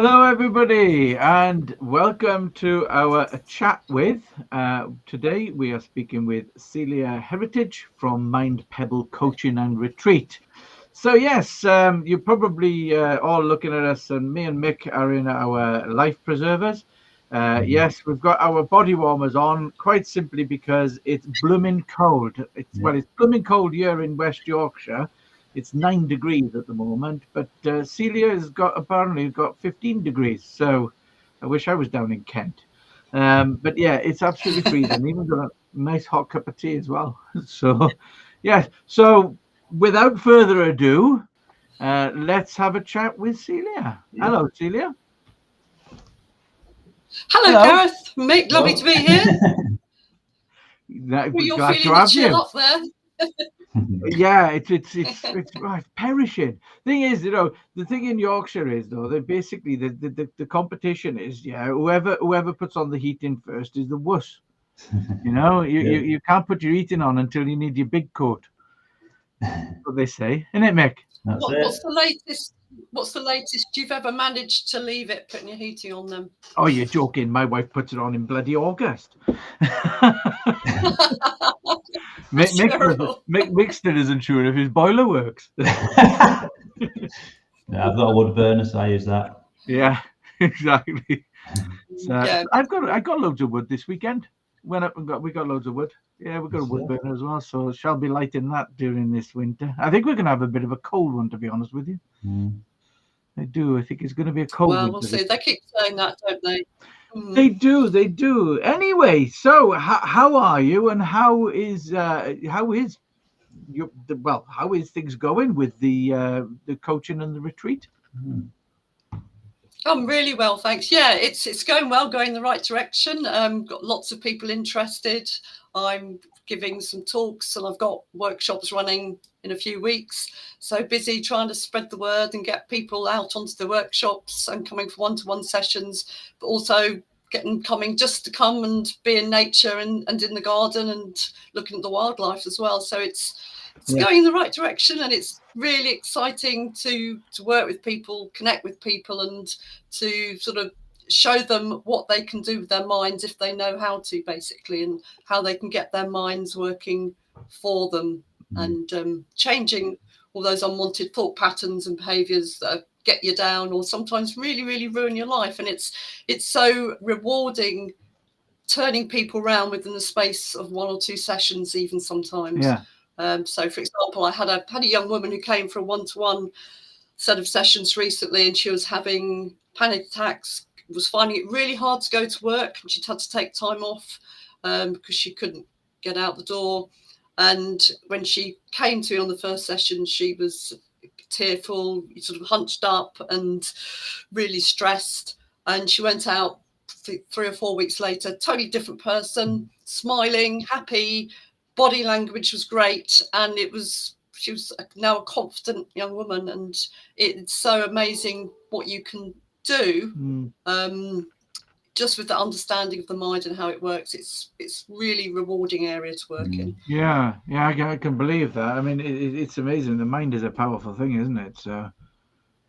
Hello, everybody, and welcome to our chat with. Today, we are speaking with Celia Heritage from Mind Pebble Coaching and Retreat. So, yes, you're probably all looking at us, and me and Mick are in our life preservers. Yes, we've got our body warmers on, quite simply because it's blooming cold. It's blooming cold here in West Yorkshire. It's 9 degrees at the moment, but Celia has apparently got 15 degrees. So I wish I was down in Kent. But yeah, it's absolutely freezing. Even got a nice hot cup of tea as well. So yeah. So without further ado, let's have a chat with Celia. Hello, Celia. Hello, Gareth. Mick, lovely to be here. We're You're glad feeling to the have chill you. up there. Yeah, it's perishing. Thing is, the thing in Yorkshire is though that basically the competition is whoever puts on the heating first is the wuss. You can't put your heating on until you need your big coat. That's what they say, isn't it, Mick? What's the latest? What's the latest you've ever managed to leave it putting your heating on them? Oh, you're joking. My wife puts it on in bloody August. Mick still isn't sure if his boiler works. Yeah, I've got a wood burner, so I use that. Yeah, exactly. So I got loads of wood this weekend. Went up and we got loads of wood. Yeah, we've got a wood burner as well, so shall be lighting that during this winter. I think we're going to have a bit of a cold one, to be honest with you. I do. I think it's going to be a cold one. Well, we'll see. They keep saying that, don't they? They do. Anyway, so how are you, and how is things going with the coaching and the retreat? I'm really well, thanks. Yeah, it's going well, going in the right direction. Got lots of people interested. I'm giving some talks, and I've got workshops running in a few weeks. So busy trying to spread the word and get people out onto the workshops and coming for one-to-one sessions, but also coming just to come and be in nature and in the garden and looking at the wildlife as well. So it's going in the right direction, and it's really exciting to work with people, connect with people, and to sort of show them what they can do with their minds if they know how to, basically, and how they can get their minds working for them and changing all those unwanted thought patterns and behaviours that get you down or sometimes really, really ruin your life. And it's so rewarding turning people around within the space of 1 or 2 sessions, even sometimes. So, for example, I had a young woman who came for a one-to-one set of sessions recently, and she was having panic attacks, was finding it really hard to go to work, and she'd had to take time off because she couldn't get out the door. And when she came to me on the first session, she was tearful, sort of hunched up and really stressed. And she went out 3 or 4 weeks later, totally different person, smiling, happy, body language was great, and she was now a confident young woman. And it's so amazing what you can do just with the understanding of the mind and how it works. It's really rewarding area to work in. Yeah, I can believe that. I mean, it's amazing. The mind is a powerful thing, isn't it? So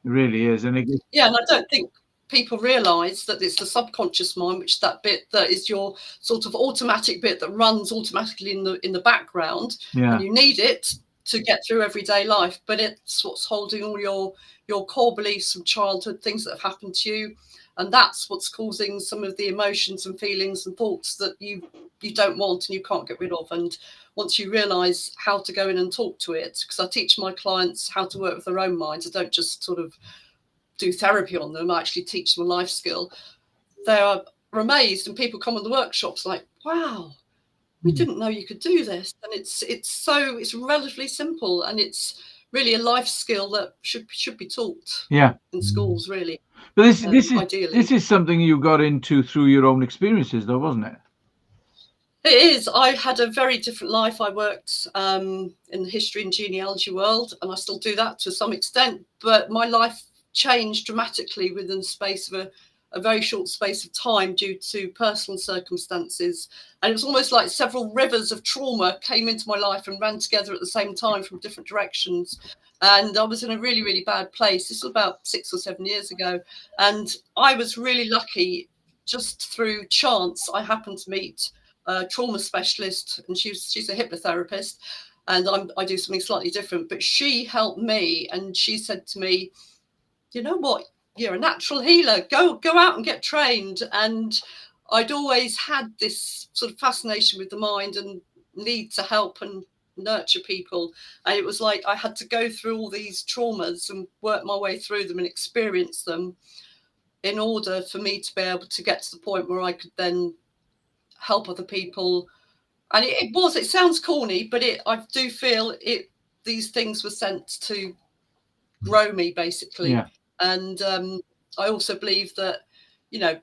it really is. And and I don't think people realise that it's the subconscious mind, which that bit that is your sort of automatic bit that runs automatically in the background, and you need it to get through everyday life. But it's what's holding all your core beliefs from childhood, things that have happened to you, and that's what's causing some of the emotions and feelings and thoughts that you don't want and you can't get rid of. And once you realise how to go in and talk to it, because I teach my clients how to work with their own minds, I don't just sort of do therapy on them, I actually teach them a life skill. They are amazed, and people come on the workshops like, wow, we didn't know you could do this. And it's relatively simple, and it's really a life skill that should be taught in schools, really. But this is something you got into through your own experiences, though, wasn't it? It is. I had a very different life. I worked in the history and genealogy world, and I still do that to some extent, but my life changed dramatically within the space of a very short space of time due to personal circumstances. And it was almost like several rivers of trauma came into my life and ran together at the same time from different directions. And I was in a really, really bad place. This was about 6 or 7 years ago. And I was really lucky. Just through chance, I happened to meet a trauma specialist, and she's a hypnotherapist, and I do something slightly different. But she helped me, and she said to me, "You know what? You're a natural healer. Go out and get trained." And I'd always had this sort of fascination with the mind and need to help and nurture people. And it was like I had to go through all these traumas and work my way through them and experience them in order for me to be able to get to the point where I could then help other people. And it sounds corny, but I do feel these things were sent to grow me, basically. Yeah. And I also believe that,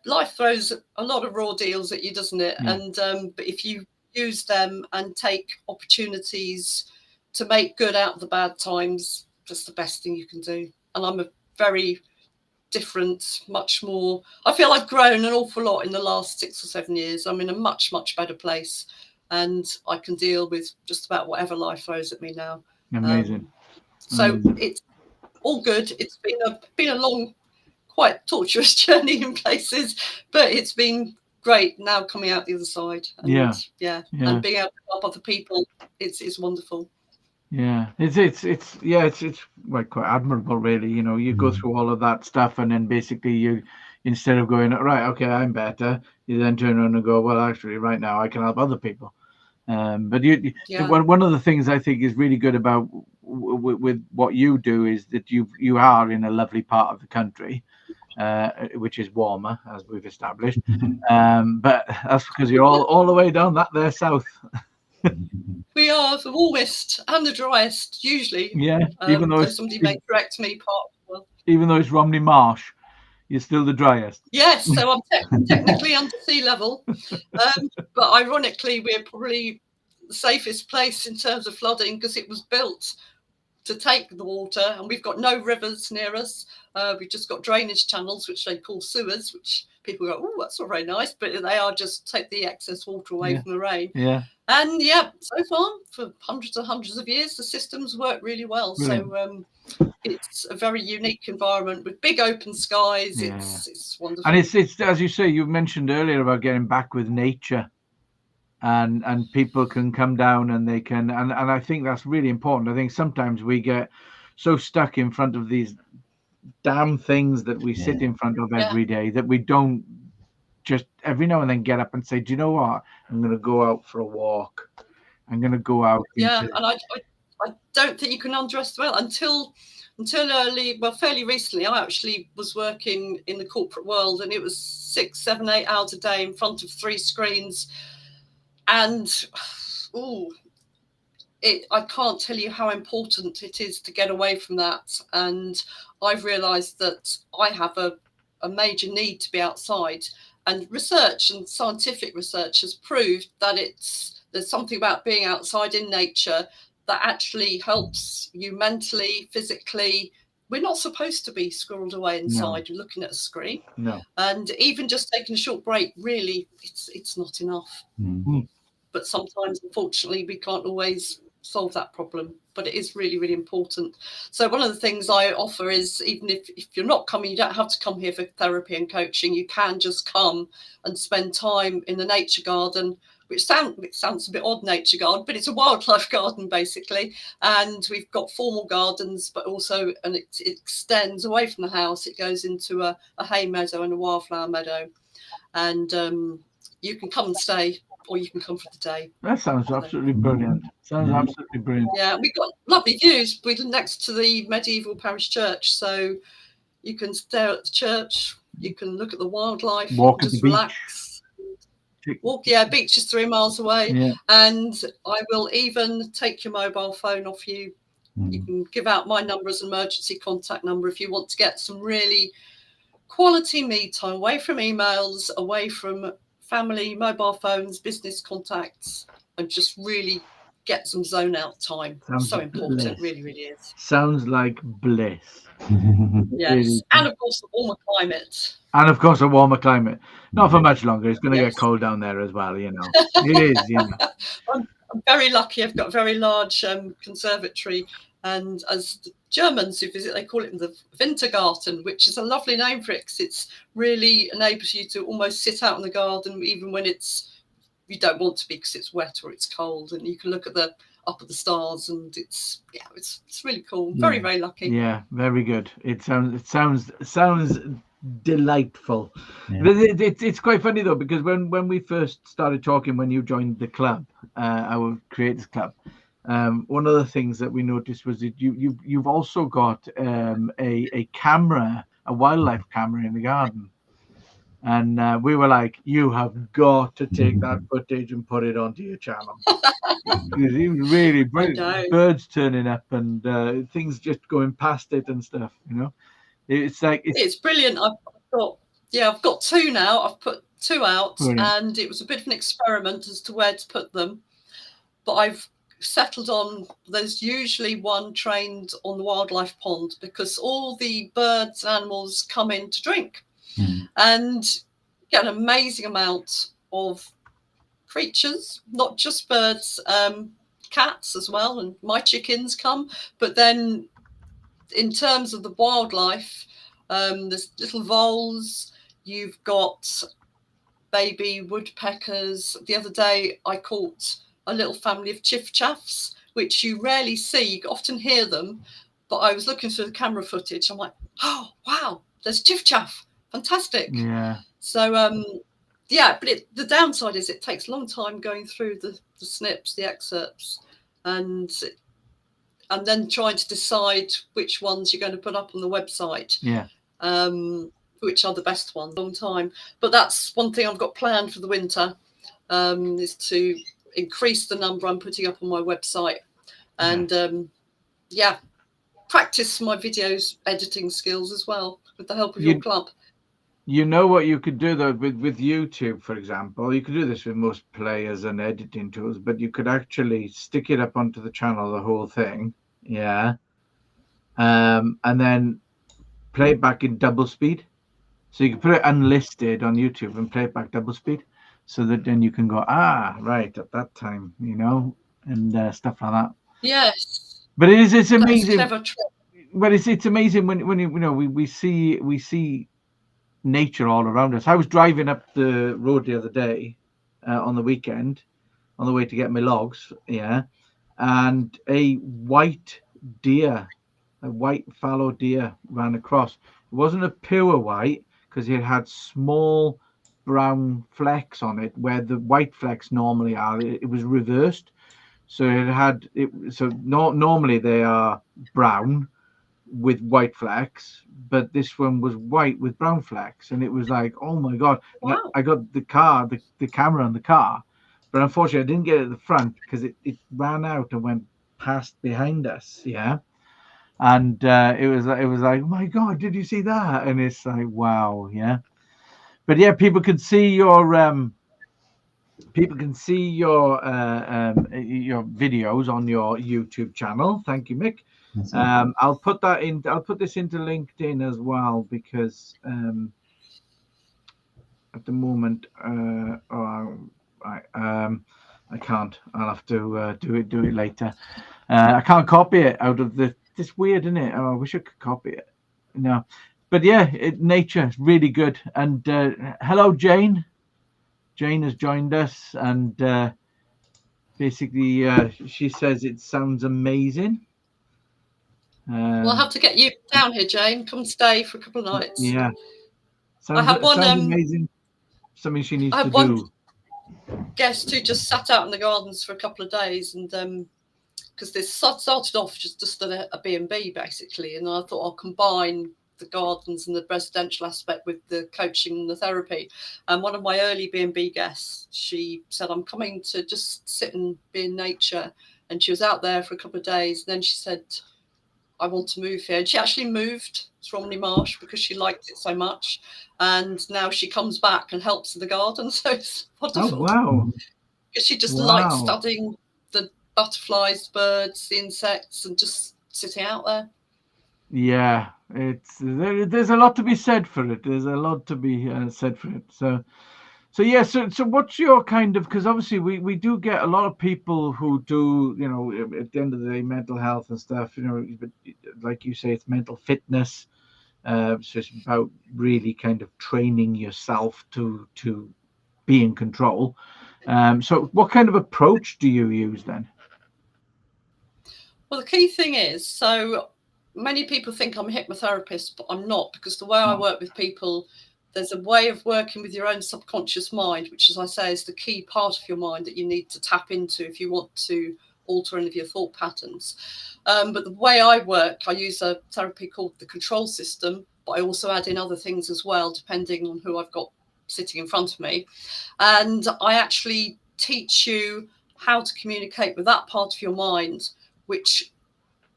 life throws a lot of raw deals at you, doesn't it? Yeah. And but if you use them and take opportunities to make good out of the bad times, that's the best thing you can do. And I'm a very different, much more, I feel I've grown an awful lot in the last 6 or 7 years. I'm in a much, much better place, and I can deal with just about whatever life throws at me now. Amazing. So it's all good. It's been a long, quite torturous journey in places, but it's been great now coming out the other side. And and being able to help other people, it's wonderful. Yeah, it's well, quite admirable, really. You go through all of that stuff, and then basically you, instead of going, right, okay, I'm better, you then turn around and go, well, actually, right now I can help other people. But one of the things I think is really good about with what you do is that you are in a lovely part of the country, which is warmer, as we've established. But that's because you're all the way down there south. We are the warmest and the driest, usually. Yeah, even though somebody may correct me, even though it's Romney Marsh, you're still the driest. Yes, so I'm technically under sea level, but ironically, we're probably the safest place in terms of flooding because it was built to take the water, and we've got no rivers near us. We've just got drainage channels, which they call sewers, which people go, oh, that's not very nice, but they are just take the excess water away from the rain. Yeah. And so far, for hundreds and hundreds of years, the systems work really well. Brilliant. So it's a very unique environment with big open skies. Yeah. It's wonderful. And it's as you say, you mentioned earlier about getting back with nature, and people can come down and they can, and I think that's really important. I think sometimes we get so stuck in front of these damn things that we sit in front of every day that we don't just every now and then get up and say, do you know what? I'm going to go out for a walk. I'm going to go out. And I don't think you can underestimate until fairly recently. I actually was working in the corporate world, and it was 6, 7, 8 hours a day in front of 3 screens. And I can't tell you how important it is to get away from that. And I've realised that I have a major need to be outside. And research and scientific research has proved that there's something about being outside in nature that actually helps you mentally, physically. We're not supposed to be squirreled away inside. You're looking at a screen. No. And even just taking a short break, really, it's not enough. Mm-hmm. But sometimes, unfortunately, we can't always solve that problem. But it is really, really important. So one of the things I offer is, even if you're not coming, you don't have to come here for therapy and coaching. You can just come and spend time in the nature garden, which sounds a bit odd, nature garden, but it's a wildlife garden, basically. And we've got formal gardens, but also, and it extends away from the house. It goes into a hay meadow and a wildflower meadow. And you can come and stay, or you can come for the day. That sounds absolutely brilliant. Absolutely brilliant. Yeah, we've got lovely views. We're next to the medieval parish church, so you can stare at the church, you can look at the wildlife, walk just at the relax. Beach is 3 miles away, and I will even take your mobile phone off you. You can give out my number as an emergency contact number if you want to get some really quality me time, away from emails, away from family, mobile phones, business contacts, and just really get some zone out time. So important. It really, really is. Sounds like bliss. Yes, and of course the warmer climate. And of course, a warmer climate. Not for much longer. It's going to Yes. get cold down there as well, you know. It is, you know. I'm very lucky. I've got a very large conservatory, and as the Germans who visit, they call it the Wintergarten, which is a lovely name for it because it's really enables you to almost sit out in the garden even when you don't want to be because it's wet or it's cold, and you can look up at the stars, and it's really cool. Very, very lucky. Yeah, very good. It sounds delightful. Yeah. But it's quite funny though, because when we first started talking, when you joined the club, our creators club, one of the things that we noticed was that you've also got a camera, a wildlife camera in the garden. And we were like, you have got to take that footage and put it onto your channel. It was really brilliant. Birds turning up and things just going past it and stuff, you know. It's brilliant. I've got two now. I've put two out, brilliant. And it was a bit of an experiment as to where to put them. But I've settled on there's usually one trained on the wildlife pond because all the birds and animals come in to drink. And get an amazing amount of creatures, not just birds, cats as well, and my chickens come. But then in terms of the wildlife, there's little voles, you've got baby woodpeckers. The other day I caught a little family of chiff-chaffs, which you rarely see. You often hear them, but I was looking through the camera footage. I'm like, oh wow, there's chiff-chaff. Fantastic. Yeah. So but the downside is it takes a long time going through the snips, the excerpts, and then trying to decide which ones you're going to put up on the website. Yeah. Which are the best ones. Long time. But that's one thing I've got planned for the winter, is to increase the number I'm putting up on my website, and practice my videos editing skills as well with the help of your club. You know what you could do though with YouTube, for example, you could do this with most players and editing tools, but you could actually stick it up onto the channel, the whole thing, and then play it back in double speed. So you can put it unlisted on YouTube and play it back double speed, so that then you can go, right, at that time, you know, and stuff like that. Yes. But it's amazing. That's a clever trick. But it's amazing when you know we see nature all around us. I was driving up the road the other day on the weekend on the way to get my logs, and a white fallow deer ran across. It wasn't a pure white because it had small brown flecks on it where the white flecks normally are. It was reversed, so normally they are brown with white flecks, but this one was white with brown flecks, and it was like, oh my god. Wow. I got the camera on the car, but unfortunately I didn't get it at the front because it ran out and went past behind us, and it was like, oh my god, did you see that? And it's like, wow. But people can see your videos on your YouTube channel. Thank you, Mick. I'll put this into LinkedIn as well, because at the moment I can't. I'll have to do it later. I can't copy it out of it's weird, isn't it? Oh, I wish I could copy it. No, but nature is really good. And hello, Jane. Jane has joined us, and basically she says it sounds amazing. We'll have to get you down here, Jane. Come stay for a couple of nights. Yeah. I had one amazing. Something she needs to do. One guest who just sat out in the gardens for a couple of days, and because this started off just at a B&B basically, and I thought I'll combine the gardens and the residential aspect with the coaching and the therapy. And one of my early B&B guests, she said, I'm coming to just sit and be in nature, and she was out there for a couple of days, and then she said, I want to move here. And she actually moved to Romney Marsh because she liked it so much. And now she comes back and helps in the garden. So it's wonderful. Oh, wow. Because she just likes studying the butterflies, birds, the insects, and just sitting out there. Yeah, there's a lot to be said for it. There's a lot to be said for it. So yeah, so what's your kind of, because obviously we do get a lot of people who do, at the end of the day, mental health and stuff, but like you say, it's mental fitness. So it's about really kind of training yourself to be in control. So what kind of approach do you use then? Well, the key thing is, so many people think I'm a hypnotherapist, but I'm not, because the way I work with people, there's a way of working with your own subconscious mind, which, as I say, is the key part of your mind that you need to tap into if you want to alter any of your thought patterns. But the way I work, I use a therapy called the control system, but I also add in other things as well, depending on who I've got sitting in front of me. And I actually teach you how to communicate with that part of your mind, which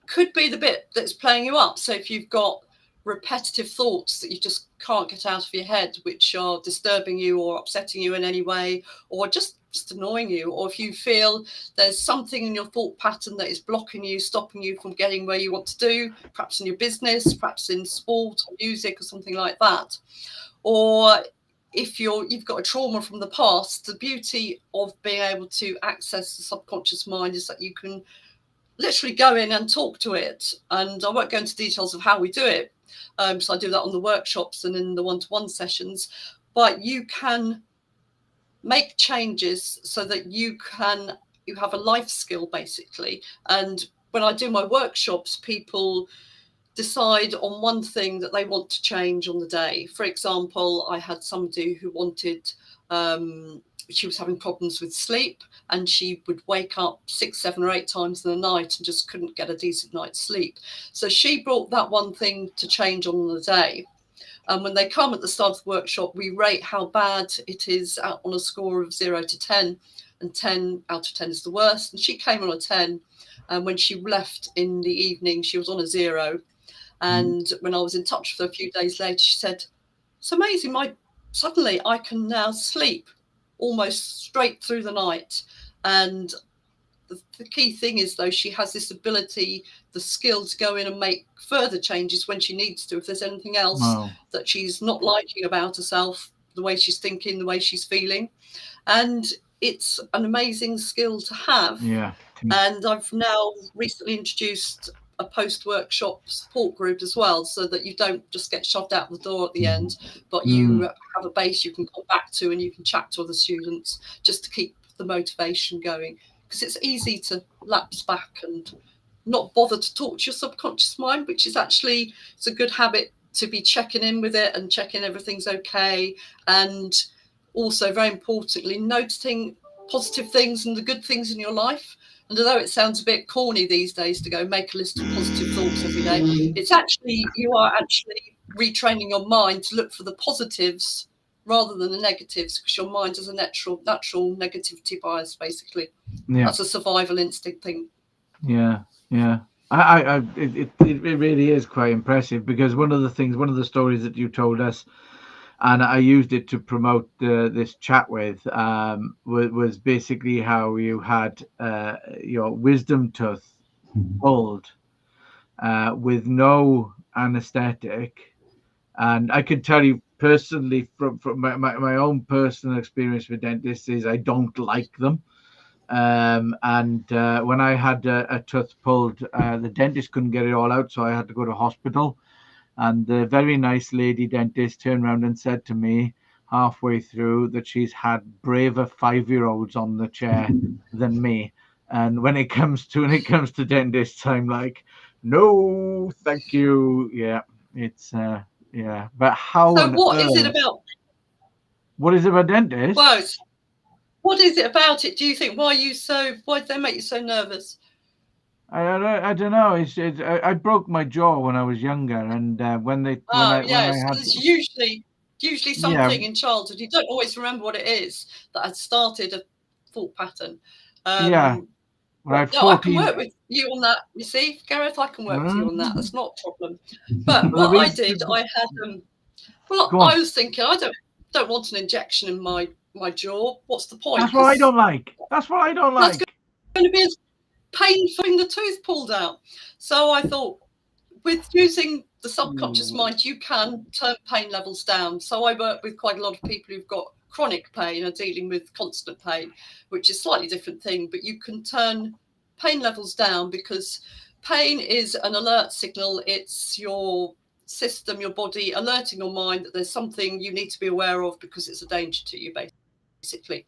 could be the bit that's playing you up. So if you've got repetitive thoughts that you just can't get out of your head, which are disturbing you or upsetting you in any way, or just annoying you, or if you feel there's something in your thought pattern that is blocking you, stopping you from getting where you want to do, perhaps in your business, perhaps in sport or music or something like that, or if you've got a trauma from the past, the beauty of being able to access the subconscious mind is that you can literally go in and talk to it. And I won't go into details of how we do it. So I do that on the workshops and in the one-to-one sessions, but you can make changes so that you have a life skill basically. And when I do my workshops, people decide on one thing that they want to change on the day. For example, I had somebody who wanted, she was having problems with sleep, and she would wake up 6, 7 or 8 times in the night and just couldn't get a decent night's sleep. So she brought that one thing to change on the day. And when they come at the start of the workshop, we rate how bad it is on a score of 0 to 10, and 10 out of 10 is the worst. And she came on a 10. And when she left in the evening, she was on a 0. And when I was in touch with her a few days later, she said, "It's amazing. Suddenly I can now sleep almost straight through the night." And the key thing is, though, she has this ability, the skill to go in and make further changes when she needs to, if there's anything else that she's not liking about herself, the way she's thinking, the way she's feeling. And it's an amazing skill to have. Yeah. And I've now recently introduced a post-workshop support group as well, so that you don't just get shoved out the door at the end, but you have a base you can come back to, and you can chat to other students just to keep the motivation going. Because it's easy to lapse back and not bother to talk to your subconscious mind, which is actually, it's a good habit to be checking in with it and checking everything's okay. And also, very importantly, noticing positive things and the good things in your life. And although it sounds a bit corny these days to go make a list of positive thoughts every day, it's actually, you are actually retraining your mind to look for the positives rather than the negatives, because your mind has a natural negativity bias, basically. Yeah. That's a survival instinct thing. Yeah. It really is quite impressive, because one of the stories that you told us, and I used it to promote this chat with, was basically how you had your wisdom tooth pulled with no anaesthetic. And I can tell you personally from my own personal experience with dentists is I don't like them. And when I had a tooth pulled, the dentist couldn't get it all out, so I had to go to hospital. And the very nice lady dentist turned around and said to me halfway through that she's had braver 5-year-olds on the chair than me. And when it comes to dentists, I'm like, no, thank you. Yeah, it's yeah. But how? So what is it about? What is it about dentists? Well, what is it about it? Do you think? Why do they make you so nervous? I don't know. I broke my jaw when I was younger, and when I had, it's usually something in childhood. You don't always remember what it is that had started a thought pattern. When I can work with you on that. You see, Gareth, I can work with you on that. That's not a problem. But what I did, I had I was thinking, I don't want an injection in my jaw. What's the point? That's what I don't like. That's going to be as painful having the tooth pulled out. So I thought, with using the subconscious mind, you can turn pain levels down. So I work with quite a lot of people who've got chronic pain and dealing with constant pain, which is a slightly different thing, but you can turn pain levels down because pain is an alert signal. It's your system, your body alerting your mind that there's something you need to be aware of because it's a danger to you, basically.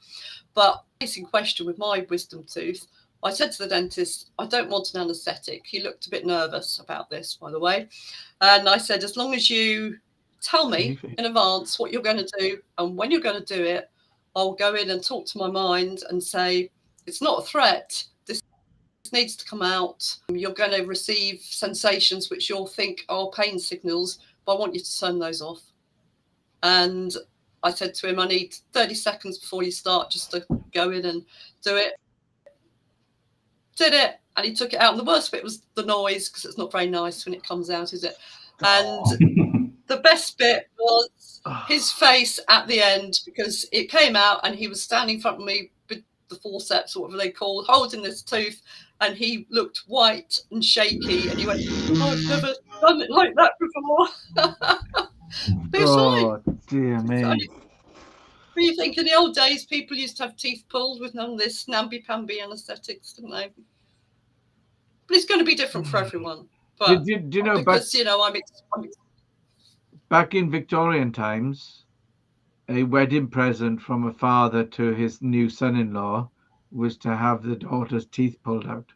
But basic question with my wisdom tooth, I said to the dentist, I don't want an anaesthetic. He looked a bit nervous about this, by the way. And I said, as long as you tell me in advance what you're going to do and when you're going to do it, I'll go in and talk to my mind and say, it's not a threat. This needs to come out. You're going to receive sensations which you'll think are pain signals, but I want you to turn those off. And I said to him, I need 30 seconds before you start just to go in and do it. Did it, and he took it out. And the worst bit was the noise, because it's not very nice when it comes out, is it? And the best bit was his face at the end, because it came out and he was standing in front of me with the forceps, or whatever they call, holding this tooth, and he looked white and shaky, and he went, I've never done it like that before. Oh, dear me. But you think in the old days, people used to have teeth pulled with none of this namby-pamby anaesthetics, didn't they? But it's going to be different for everyone. But do you know, because, I'm back in Victorian times, a wedding present from a father to his new son-in-law was to have the daughter's teeth pulled out.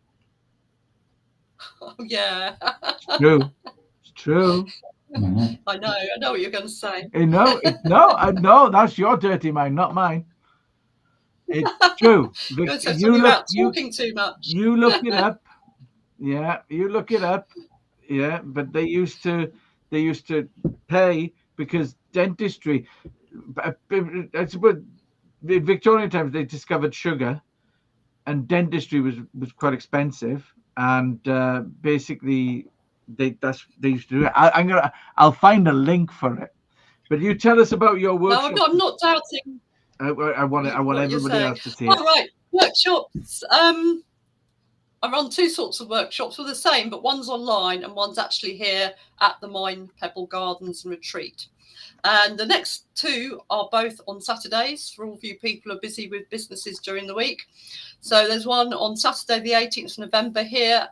Oh, yeah. It's true. It's true. I know what you're going to say. No, that's your dirty mind, not mine. It's true. Talking too much. You look it up. Yeah, you look it up. Yeah, but they used to pay, because dentistry, I suppose, in Victorian times they discovered sugar, and dentistry was quite expensive, and basically they used to do it. I'll find a link for it. But you tell us about your workshop. No, I'm not doubting. I want everybody else to see it. All right, workshops. I run two sorts of workshops. They're the same, but one's online and one's actually here at the Mind Pebble Gardens and Retreat. And the next two are both on Saturdays for all of you people who are busy with businesses during the week. So there's one on Saturday, the 18th of November here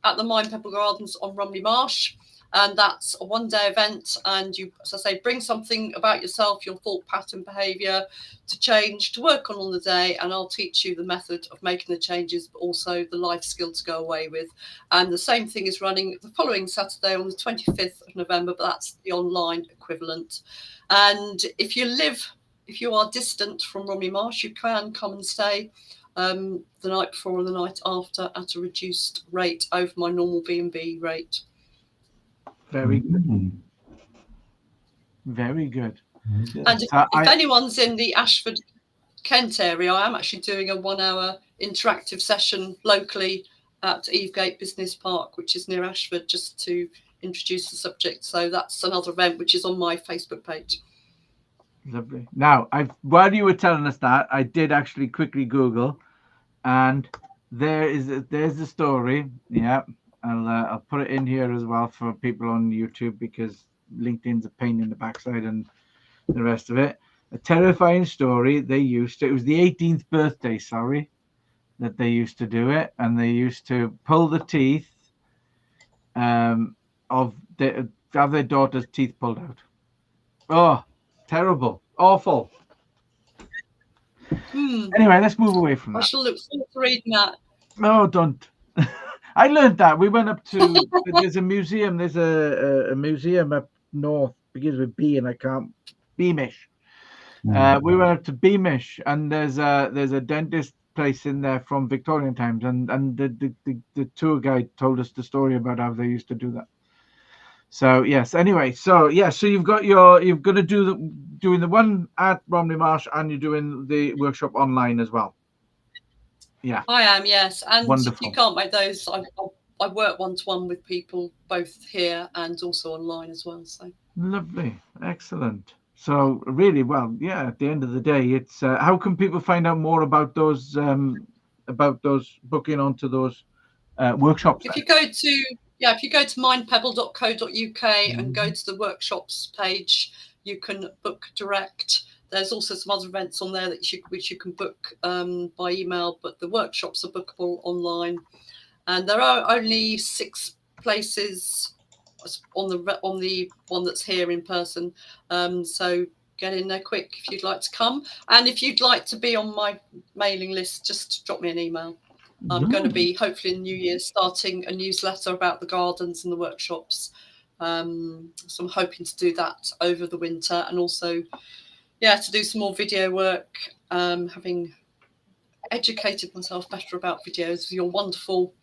at the Mind Pebble Gardens on Rumley Marsh. And that's a one-day event. And you, as I say, bring something about yourself, your thought pattern, behaviour to change, to work on the day. And I'll teach you the method of making the changes, but also the life skill to go away with. And the same thing is running the following Saturday on the 25th of November, but that's the online equivalent. And if you are distant from Rumley Marsh, you can come and stay the night before or the night after at a reduced rate over my normal B&B rate. Very good. Very good. And if anyone's in the Ashford, Kent area, I am actually doing a 1 hour interactive session locally at Evegate Business Park, which is near Ashford, just to introduce the subject. So that's another event which is on my Facebook page. Lovely. Now, while you were telling us that, I did actually quickly Google, and there's the story. Yeah. I'll put it in here as well for people on YouTube, because LinkedIn's a pain in the backside and the rest of it. A terrifying story. It was the 18th birthday, that they used to do it, and they used to pull the teeth have their daughter's teeth pulled out. Oh, terrible, awful. Anyway, let's move away from that. I shall look forward to reading that. No, don't. I learned that. We went up to, there's a museum. There's a museum up north, begins with B, and I can't, Beamish. We went up to Beamish, and there's a dentist place in there from Victorian times, and the tour guide told us the story about how they used to do that. So yes, anyway, so you've got to doing the one at Romney Marsh, and you're doing the workshop online as well. Yeah, I am, yes. And wonderful. You can't make those. I work one-to-one with people both here and also online as well. So lovely, excellent. So really, well, yeah. At the end of the day, it's how can people find out more about those booking onto those workshops? If you go to yeah, if you go to mindpebble.co.uk and go to the workshops page, you can book direct. There's also some other events on there that which you can book by email, but the workshops are bookable online. And there are only 6 places on the one that's here in person. So get in there quick if you'd like to come. And if you'd like to be on my mailing list, just drop me an email. I'm going to be, hopefully in New Year, starting a newsletter about the gardens and the workshops. So I'm hoping to do that over the winter, and also, yeah, to do some more video work, having educated myself better about videos with your wonderful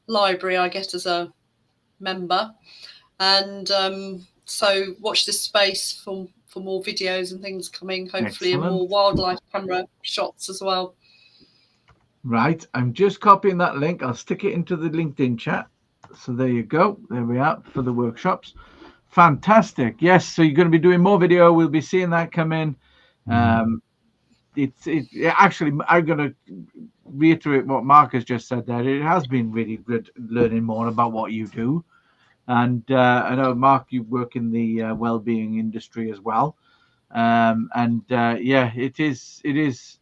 library I get as a member. And so watch this space for more videos and things coming, hopefully. Excellent. And more wildlife camera shots as well. Right, I'm just copying that link. I'll stick it into the LinkedIn chat. So there you go. There we are for the workshops. Fantastic. Yes, so you're going to be doing more video. We'll be seeing that come in. Actually, I'm going to reiterate what Mark has just said there. It has been really good learning more about what you do. And I know, Mark, you work in the well-being industry as well. Yeah, it is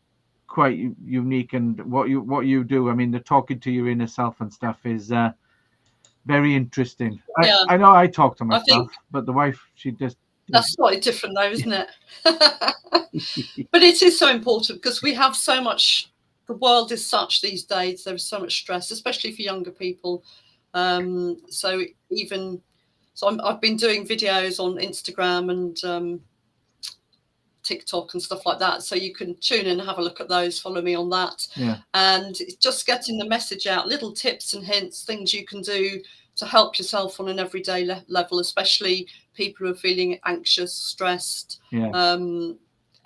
quite unique. And what you do, I mean, the talking to your inner self and stuff is very interesting. Yeah. I know I talk to myself, but the wife, she just... That's slightly different though, isn't it? But it is so important, because we have so much, the world is such these days, there is so much stress, especially for younger people. So I've been doing videos on Instagram and TikTok and stuff like that. So you can tune in and have a look at those, follow me on that. Yeah. And just getting the message out, little tips and hints, things you can do to help yourself on an everyday level, especially people who are feeling anxious, stressed. Yeah.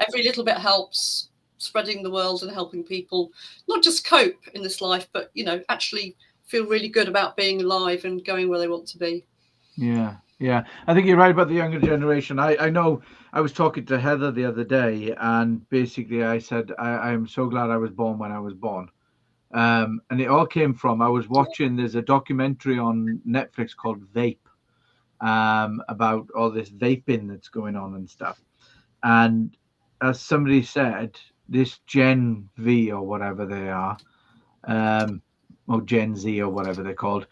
Every little bit helps, spreading the world and helping people not just cope in this life, but, you know, actually feel really good about being alive and going where they want to be. Yeah. Yeah, I think you're right about the younger generation. I know I was talking to Heather the other day, and basically I said, I am so glad I was born when I was born. And it all came from, I was watching, there's a documentary on Netflix called Vape, about all this vaping that's going on and stuff. And as somebody said, this Gen V or whatever they are, or Gen Z or whatever they're called,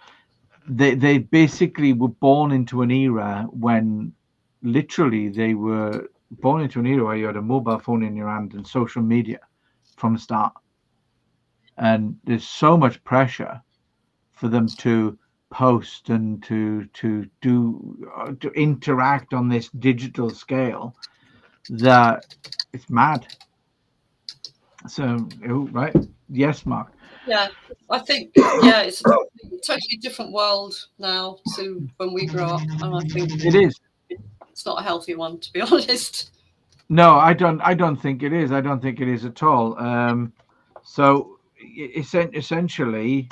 they basically were born into an era when literally they were born into an era where you had a mobile phone in your hand and social media from the start. And there's so much pressure for them to post and to interact on this digital scale that it's mad. So, right. Yes, Mark. Yeah, I think, yeah, it's a totally different world now to when we grew up, and I think it is. It's not a healthy one, to be honest. No, I don't think it is. I don't think it is at all. So essentially,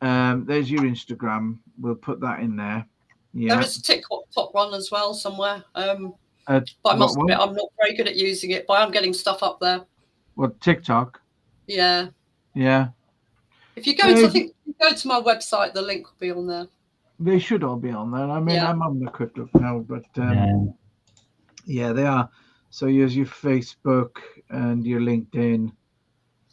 there's your Instagram. We'll put that in there. Yeah. There is a TikTok one as well somewhere. But I must admit, I'm not very good at using it, but I'm getting stuff up there. What, TikTok? Yeah. Yeah. If you go to, I think, if you go to my website, the link will be on there. They should all be on there. I mean, yeah. I'm on the quick look now, but yeah, they are. So here's your Facebook and your LinkedIn.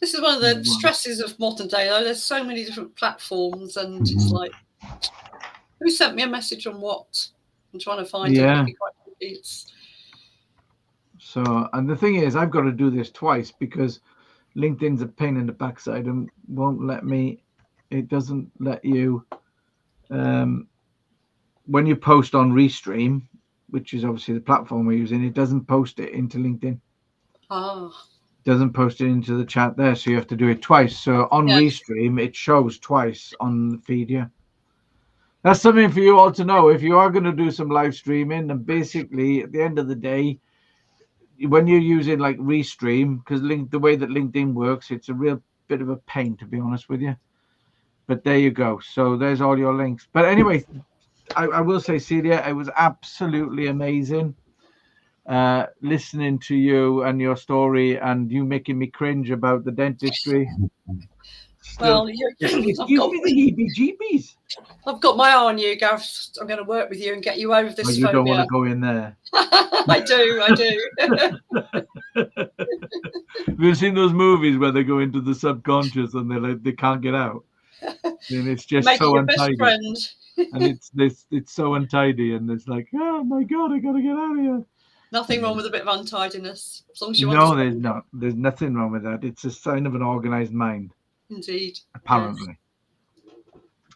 This is one of the stresses of modern day, though. There's so many different platforms, and it's like, who sent me a message on what? I'm trying to find it. It's... So, and the thing is, I've got to do this twice because LinkedIn's a pain in the backside and won't let me. It doesn't let you. When you post on Restream, which is obviously the platform we're using, it doesn't post it into LinkedIn. Doesn't post it into the chat there, so you have to do it twice. So on Restream, it shows twice on the feed. Yeah, that's something for you all to know. If you are going to do some live streaming, and basically at the end of the day, when you're using like Restream, because the way that LinkedIn works, it's a real bit of a pain, to be honest with you. But there you go. So there's all your links. But anyway, I will say, Celia, it was absolutely amazing listening to you and your story, and you making me cringe about the dentistry. Still, Well, it gives me the heebie-jeebies. I've got my eye on you, Gareth. I'm going to work with you and get you over this Well, you don't want phobia. to go in there. I do. Have you seen those movies where they go into the subconscious and they can't get out? And it's just Make it so your best untidy. friend. And it's so untidy, and it's like, oh my God, I gotta get out of here. Nothing wrong with a bit of untidiness, as long as you No, understand. there's not. There's nothing wrong with that. It's a sign of an organized mind, Indeed. apparently. Yes.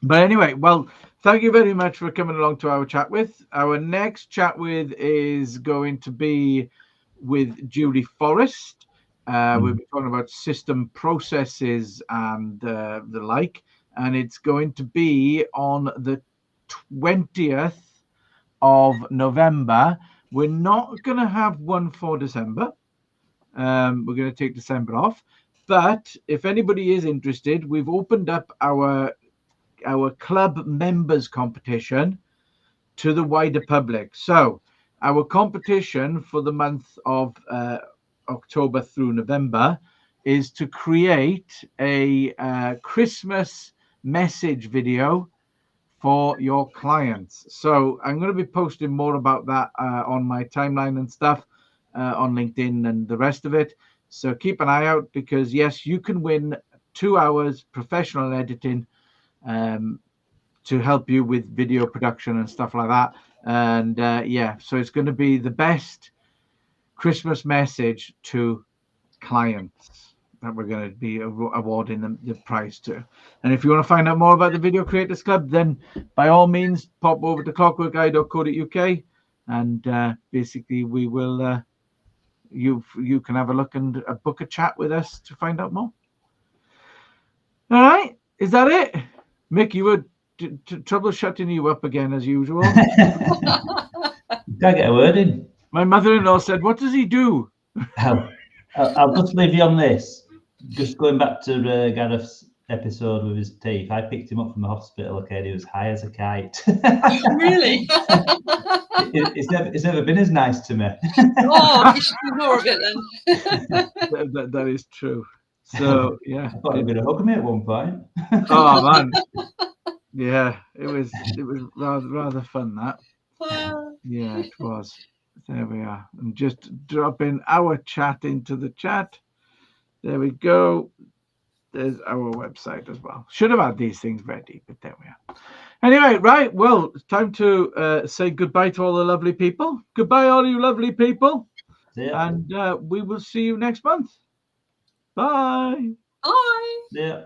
But anyway, well, thank you very much for coming along to our chat with. Our next chat with is going to be with Julie Forrest. We'll be talking about system processes and the like, and it's going to be on the 20th of November. We're not going to have one for December. We're going to take December off. But if anybody is interested, we've opened up our club members competition to the wider public. So our competition for the month of October through November is to create a Christmas message video for your clients. So I'm going to be posting more about that on my timeline and stuff on LinkedIn and the rest of it. So keep an eye out, because yes, you can win 2 hours professional editing to help you with video production and stuff like that. And yeah, so it's going to be the best Christmas message to clients that we're going to be awarding them the prize to. And if you want to find out more about the Video Creators Club, then by all means pop over to clockworkeye.co.uk, and basically we will you can have a look and book a chat with us to find out more. All right, is that it? Mick, you were trouble shutting you up again as usual. You can't get a word in. My mother-in-law said, "What does he do?" I'll just leave you on this. Just going back to Gareth's episode with his teeth, I picked him up from the hospital. Okay, and he was high as a kite. Really? It's never been as nice to me. Oh, you should do more of it then. that is true. So yeah, I thought you were going to hug me at one point. Oh man, yeah, it was rather fun, that. Yeah, it was. There we are. And just dropping our chat into the chat. There we go. There's our website as well. Should have had these things ready, but there we are. Anyway, right. Well, it's time to say goodbye to all the lovely people. Goodbye, all you lovely people. Yeah. And we will see you next month. Bye. Bye. Yeah.